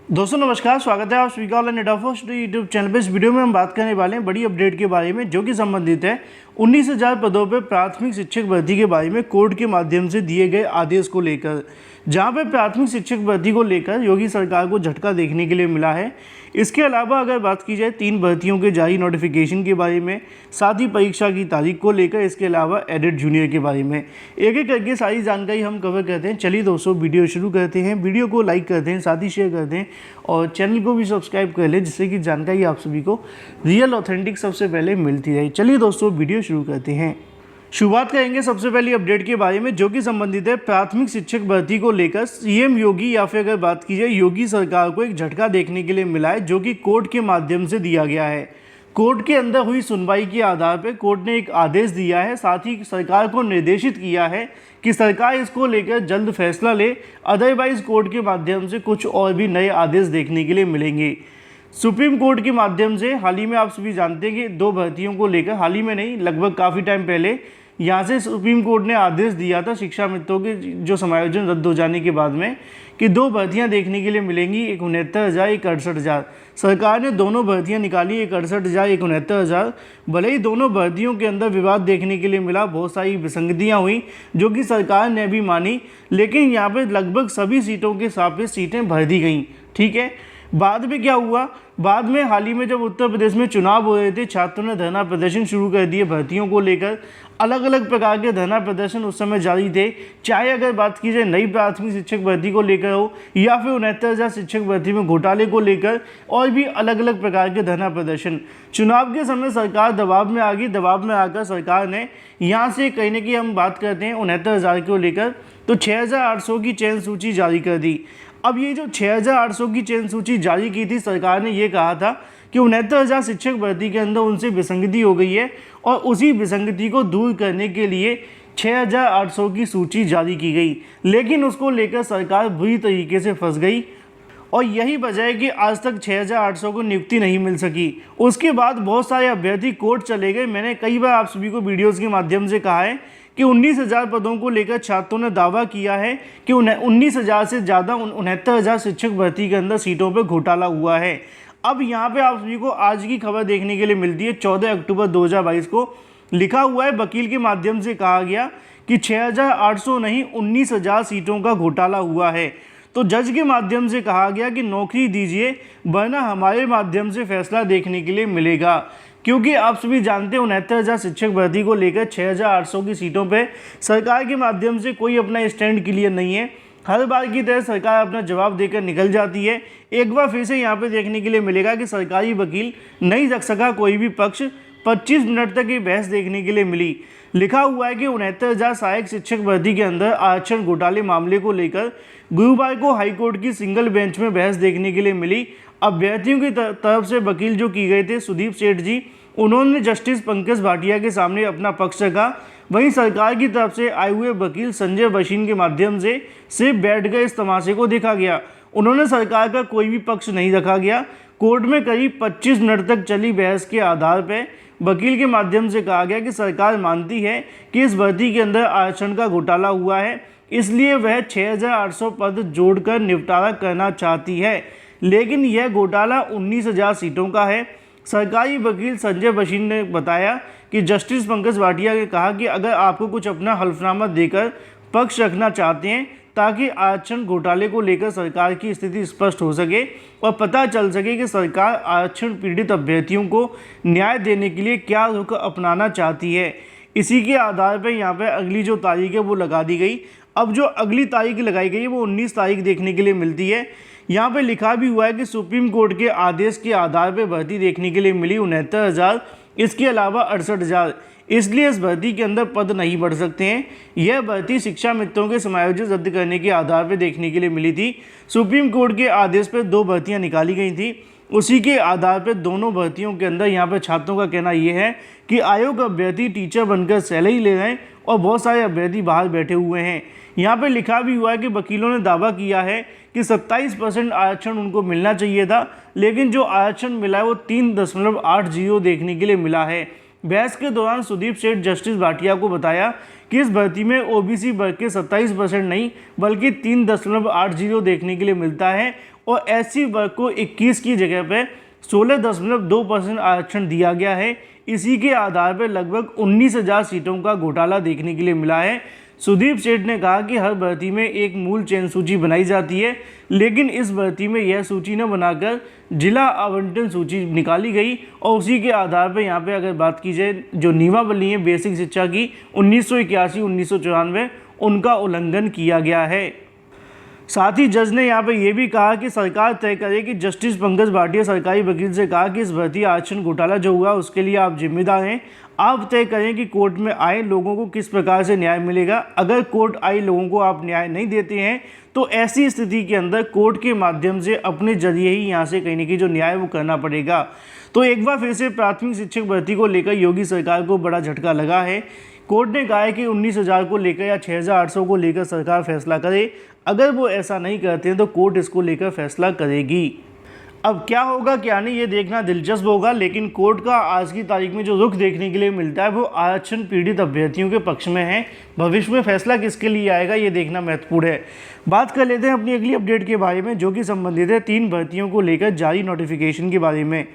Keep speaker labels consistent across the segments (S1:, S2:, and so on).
S1: दोस्तों नमस्कार, स्वागत है आप सभी का ऑनलाइन नेटवर्क यूट्यूब चैनल पे। इस वीडियो में हम बात करने वाले हैं बड़ी अपडेट के बारे में, जो कि संबंधित है 19,000 पदों पर प्राथमिक शिक्षक भर्ती के बारे में कोर्ट के माध्यम से दिए गए आदेश को लेकर, जहां पे प्राथमिक शिक्षक भर्ती को लेकर योगी सरकार को झटका देखने के लिए मिला है। इसके अलावा अगर बात की जाए 3 भर्तियों के जारी नोटिफिकेशन के बारे में, साथ ही परीक्षा की तारीख को लेकर, इसके अलावा एडेड जूनियर के बारे में एक एक करके सारी जानकारी हम कवर करते हैं। चलिए दोस्तों वीडियो शुरू करते हैं। वीडियो को लाइक करते हैं, साथ ही शेयर करते हैं और चैनल को भी सब्सक्राइब कर लें, जिससे कि जानकारी आप सभी को रियल ऑथेंटिक सबसे पहले मिलती रहे। चलिए दोस्तों वीडियो शुरू करते हैं। शुरुआत करेंगे सबसे पहली अपडेट के बारे में, जो कि संबंधित है प्राथमिक शिक्षक भर्ती को लेकर। सीएम योगी या फिर अगर बात की जाए योगी सरकार को एक झटका देखने के लिए मिला है, जो कि कोर्ट के माध्यम से दिया गया है। कोर्ट के अंदर हुई सुनवाई के आधार पर कोर्ट ने एक आदेश दिया है, साथ ही सरकार को निर्देशित किया है कि सरकार इसको लेकर जल्द फैसला ले, अदरवाइज कोर्ट के माध्यम से कुछ और भी नए आदेश देखने के लिए मिलेंगे। सुप्रीम कोर्ट के माध्यम से हाल ही में आप सभी जानते हैं कि 2 भर्तियों को लेकर, हाल ही में नहीं लगभग काफ़ी टाइम पहले यहाँ से सुप्रीम कोर्ट ने आदेश दिया था शिक्षा मित्रों के जो समायोजन रद्द हो जाने के बाद में, कि 2 भर्तियाँ देखने के लिए मिलेंगी, एक 69,000 एक 68,000। सरकार ने दोनों भर्तियाँ निकाली, एक 68,000 एक 69,000। भले ही दोनों भर्तियों के अंदर विवाद देखने के लिए मिला, बहुत सारी विसंगतियाँ हुई जो कि सरकार ने भी मानी, लेकिन यहाँ पर लगभग सभी सीटों के सापेक्ष सीटें भर दी गई। ठीक है, बाद में क्या हुआ, बाद में हाल ही में जब उत्तर प्रदेश में चुनाव हो रहे थे, छात्रों ने धरना प्रदर्शन शुरू कर दिए भर्तियों को लेकर। अलग अलग प्रकार के धरना प्रदर्शन उस समय जारी थे, चाहे अगर बात की जाए नई प्राथमिक शिक्षक भर्ती को लेकर हो, या फिर 69,000 शिक्षक भर्ती में घोटाले को लेकर, और भी अलग अलग प्रकार के धरना प्रदर्शन। चुनाव के समय सरकार दबाव में आ गई, दबाव में आकर सरकार ने यहाँ से कहीं ना कहीं हम बात करते हैं 69,000 को लेकर, तो 6,800 की चयन सूची जारी कर दी। अब ये जो 6,800 की चयन सूची जारी की थी, सरकार ने ये कहा था कि 69,000 शिक्षक भर्ती के अंदर उनसे विसंगति हो गई है, और उसी विसंगति को दूर करने के लिए 6,800 की सूची जारी की गई। लेकिन उसको लेकर सरकार बुरी तरीके से फंस गई, और यही वजह है कि आज तक 6,800 को नियुक्ति नहीं मिल सकी। उसके बाद बहुत सारे अभ्यर्थी कोर्ट चले गए। मैंने कई बार आप सभी को वीडियोज़ के माध्यम से कहा है कि 19,000 पदों को लेकर छात्रों ने दावा किया है कि 19,000 से ज़्यादा 69,000 शिक्षक भर्ती के अंदर सीटों पर घोटाला हुआ है। अब यहाँ पे आप सभी को आज की खबर देखने के लिए मिलती है। 14 अक्टूबर 2022 को लिखा हुआ है, वकील के माध्यम से कहा गया कि 6,800 नहीं 19,000 सीटों का घोटाला हुआ है। तो जज के माध्यम से कहा गया कि नौकरी दीजिए, वरना हमारे माध्यम से फैसला देखने के लिए मिलेगा। क्योंकि आप सभी जानते हैं 69,000 शिक्षक भर्ती को लेकर 6,800 की सीटों पे सरकार के माध्यम से कोई अपना स्टैंड क्लियर नहीं है। हर बार की तरह सरकार अपना जवाब देकर निकल जाती है। एक बार फिर से यहाँ पे देखने के लिए मिलेगा कि सरकारी वकील नहीं रख सका कोई भी पक्ष। 25 मिनट तक ये बहस देखने के लिए मिली। लिखा हुआ है कि 69,000 सहायक शिक्षक भर्ती के अंदर आरक्षण घोटाले मामले को लेकर गुरुवार को हाईकोर्ट की सिंगल बेंच में बहस देखने के लिए मिली। अभ्यर्थियों की तरफ से वकील जो की गए थे सुदीप सेठ जी, उन्होंने जस्टिस पंकज भाटिया के सामने अपना पक्ष रखा। वहीं सरकार की तरफ से आए हुए वकील संजय बशीन के माध्यम से सिर्फ बैठ गए इस तमाशे को देखा गया। उन्होंने सरकार का कोई भी पक्ष नहीं रखा गया। कोर्ट में करीब 25 मिनट तक चली बहस के आधार पर वकील के माध्यम से कहा गया कि सरकार मानती है कि इस भर्ती के अंदर आरक्षण का घोटाला हुआ है, इसलिए वह 6,800 पद जोड़कर निपटारा करना चाहती है। लेकिन यह घोटाला 19,000 सीटों का है। सरकारी वकील संजय बशीन ने बताया कि जस्टिस पंकज भाटिया ने कहा कि अगर आपको कुछ अपना हल्फनामा देकर पक्ष रखना चाहते हैं, ताकि आरक्षण घोटाले को लेकर सरकार की स्थिति स्पष्ट हो सके और पता चल सके कि सरकार आरक्षण पीड़ित अभ्यर्थियों को न्याय देने के लिए क्या रुख अपनाना चाहती है। इसी के आधार पर यहाँ पर अगली जो तारीख है वो लगा दी गई। अब जो अगली तारीख लगाई गई है वो 19 तारीख देखने के लिए मिलती है। यहाँ पे लिखा भी हुआ है कि सुप्रीम कोर्ट के आदेश के आधार पर भर्ती देखने के लिए मिली 69,000, इसके अलावा 68,000, इसलिए इस भर्ती के अंदर पद नहीं बढ़ सकते हैं। यह भर्ती शिक्षा मित्रों के समायोजन रद्द करने के आधार पर देखने के लिए मिली थी। सुप्रीम कोर्ट के आदेश पर 2 भर्तियाँ निकाली गई थी। उसी के आधार पर दोनों भर्तियों के अंदर यहाँ पर छात्रों का कहना यह है कि आयोग अभ्यर्थी टीचर बनकर सैलरी ले रहे हैं और बहुत सारे अभ्यर्थी बाहर बैठे हुए हैं। यहाँ पे लिखा भी हुआ है कि वकीलों ने दावा किया है कि 27% आरक्षण उनको मिलना चाहिए था, लेकिन जो आरक्षण मिला है वो 3.80 देखने के लिए मिला है। बहस के दौरान सुदीप सेठ जस्टिस भाटिया को बताया कि इस भर्ती में ओबीसी वर्ग के 27% नहीं बल्कि 3.80 देखने के लिए मिलता है और एससी वर्ग को 21 की जगह पे 16.2% आरक्षण दिया गया है। इसी के आधार पर लगभग 19,000 सीटों का घोटाला देखने के लिए मिला है। सुदीप सेठ ने कहा कि हर भर्ती में एक मूल चयन सूची बनाई जाती है, लेकिन इस भर्ती में यह सूची न बनाकर जिला आवंटन सूची निकाली गई और उसी के आधार पर यहाँ पे अगर बात की जाए जो नियमावली है बेसिक शिक्षा की 1981-1994 उनका उल्लंघन किया गया है। साथ ही जज ने यहाँ पे ये भी कहा कि सरकार तय करे कि जस्टिस पंकज भाटिया सरकारी वकील से कहा कि इस भर्ती आरक्षण घोटाला जो हुआ उसके लिए आप जिम्मेदार हैं। आप तय करें कि कोर्ट में आए लोगों को किस प्रकार से न्याय मिलेगा। अगर कोर्ट आए लोगों को आप न्याय नहीं देते हैं तो ऐसी स्थिति के अंदर कोर्ट के माध्यम से अपने जरिए ही यहाँ से कहीं ना कहीं जो न्याय वो करना पड़ेगा। तो एक बार फिर से प्राथमिक शिक्षक भर्ती को लेकर योगी सरकार को बड़ा झटका लगा है। कोर्ट ने कहा है कि 19,000 को लेकर या 6,800 को लेकर सरकार फैसला करे। अगर वो ऐसा नहीं करते हैं तो कोर्ट इसको लेकर फैसला करेगी। अब क्या होगा क्या नहीं ये देखना दिलचस्प होगा, लेकिन कोर्ट का आज की तारीख में जो रुख देखने के लिए मिलता है वो आरक्षण पीड़ित अभ्यर्थियों के पक्ष में है। भविष्य में फैसला किसके लिए आएगा ये देखना महत्वपूर्ण है। बात कर लेते हैं अपनी अगली अपडेट के बारे में जो कि संबंधित है 3 भर्तियों को लेकर जारी नोटिफिकेशन के बारे में।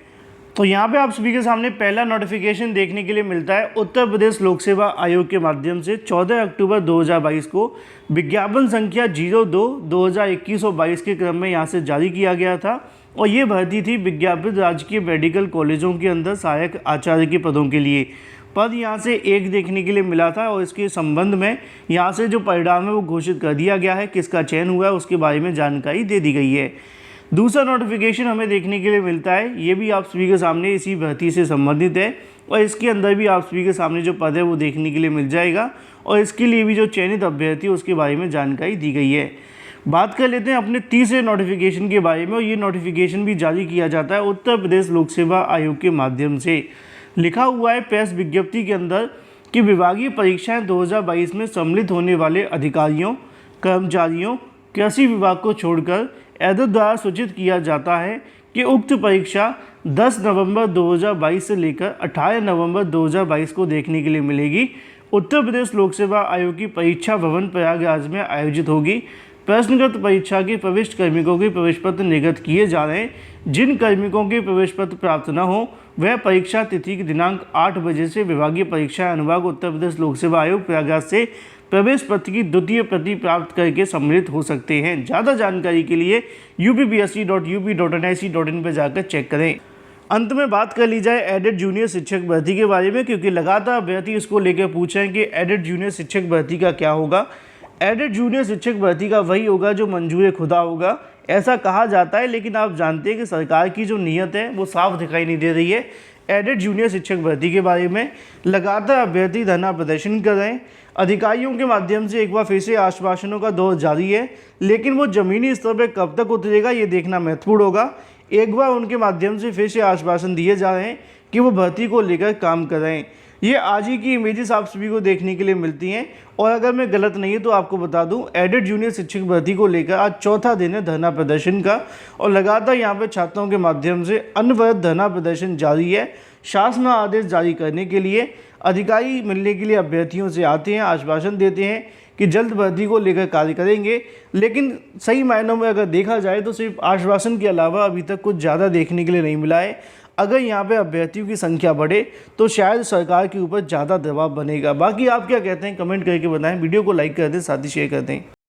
S1: तो यहाँ पे आप सभी के सामने पहला नोटिफिकेशन देखने के लिए मिलता है उत्तर प्रदेश लोक सेवा आयोग के माध्यम से 14 अक्टूबर 2022 को विज्ञापन संख्या 02/2021-22 के क्रम में यहाँ से जारी किया गया था और ये भर्ती थी विज्ञापित राजकीय मेडिकल कॉलेजों के अंदर सहायक आचार्य के पदों के लिए। पद यहाँ से एक देखने के लिए मिला था और इसके संबंध में यहाँ से जो परिणाम है वो घोषित कर दिया गया है। किसका चयन हुआ है उसके बारे में जानकारी दे दी गई है। दूसरा नोटिफिकेशन हमें देखने के लिए मिलता है, ये भी आप सभी के सामने इसी भर्ती से संबंधित है और इसके अंदर भी आप सभी के सामने जो पद है वो देखने के लिए मिल जाएगा और इसके लिए भी जो चयनित अभ्यर्थी है उसके बारे में जानकारी दी गई है। बात कर लेते हैं अपने तीसरे नोटिफिकेशन के बारे में और ये नोटिफिकेशन भी जारी किया जाता है उत्तर प्रदेश लोक सेवा आयोग के माध्यम से। लिखा हुआ है प्रेस विज्ञप्ति के अंदर कि विभागीय परीक्षाएँ 2022 में सम्मिलित होने वाले अधिकारियों कर्मचारियों कृषि विभाग को छोड़कर एडर द्वारा सूचित किया जाता है कि उक्त परीक्षा 10 नवंबर 2022 से लेकर 18 नवंबर 2022 को देखने के लिए मिलेगी। उत्तर प्रदेश लोक सेवा आयोग की परीक्षा भवन प्रयागराज में आयोजित होगी। प्रश्नगत परीक्षा के प्रविष्ट कार्मिकों के प्रवेश पत्र निर्गत किए जा रहे हैं। जिन कार्मिकों के प्रवेश पत्र प्राप्त न हो वह परीक्षा तिथि की दिनांक 8 बजे से विभागीय परीक्षा अनुभाग उत्तर प्रदेश लोक सेवा आयोग प्रयागराज से प्रवेश पत्र की द्वितीय प्रति प्राप्त करके सम्मिलित हो सकते हैं। ज़्यादा जानकारी के लिए upbsc.up.nic.in पर जाकर चेक करें। अंत में बात कर ली जाए एडेड जूनियर शिक्षक भर्ती के बारे में, क्योंकि लगातार अभ्यर्थी इसको लेकर पूछ रहे हैं कि एडेड जूनियर शिक्षक भर्ती का क्या होगा। एडेड जूनियर शिक्षक भर्ती का वही होगा जो मंजूर खुदा होगा, ऐसा कहा जाता है, लेकिन आप जानते हैं कि सरकार की जो नीयत है वो साफ दिखाई नहीं दे रही है। एडेड जूनियर शिक्षक भर्ती के बारे में लगातार अभ्यर्थी धरना प्रदर्शन कर रहे हैं। अधिकारियों के माध्यम से एक बार फिर से आश्वासनों का दौर जारी है, लेकिन वो ज़मीनी स्तर पर कब तक उतरेगा ये देखना महत्वपूर्ण होगा। एक बार उनके माध्यम से फिर से आश्वासन दिए जा रहे हैं कि वो भर्ती को लेकर काम कर रहे हैं। ये आज ही की इमेजेस आप सभी को देखने के लिए मिलती हैं और अगर मैं गलत नहीं है तो आपको बता दूं एडेड जूनियर शिक्षक भर्ती को लेकर आज चौथा दिन है धरना प्रदर्शन का और लगातार यहाँ पर छात्रों के माध्यम से अनवरत धरना प्रदर्शन जारी है। शासन आदेश जारी करने के लिए अधिकारी मिलने के लिए अभ्यर्थियों से आते हैं, आश्वासन देते हैं कि जल्द भर्ती को लेकर कार्य करेंगे, लेकिन सही मायनों में अगर देखा जाए तो सिर्फ आश्वासन के अलावा अभी तक कुछ ज़्यादा देखने के लिए नहीं मिला है। अगर यहाँ पे अभ्यर्थियों की संख्या बढ़े तो शायद सरकार के ऊपर ज़्यादा दबाव बनेगा। बाकी आप क्या कहते हैं कमेंट करके बताएं। वीडियो को लाइक कर दें, साथ ही शेयर कर दें।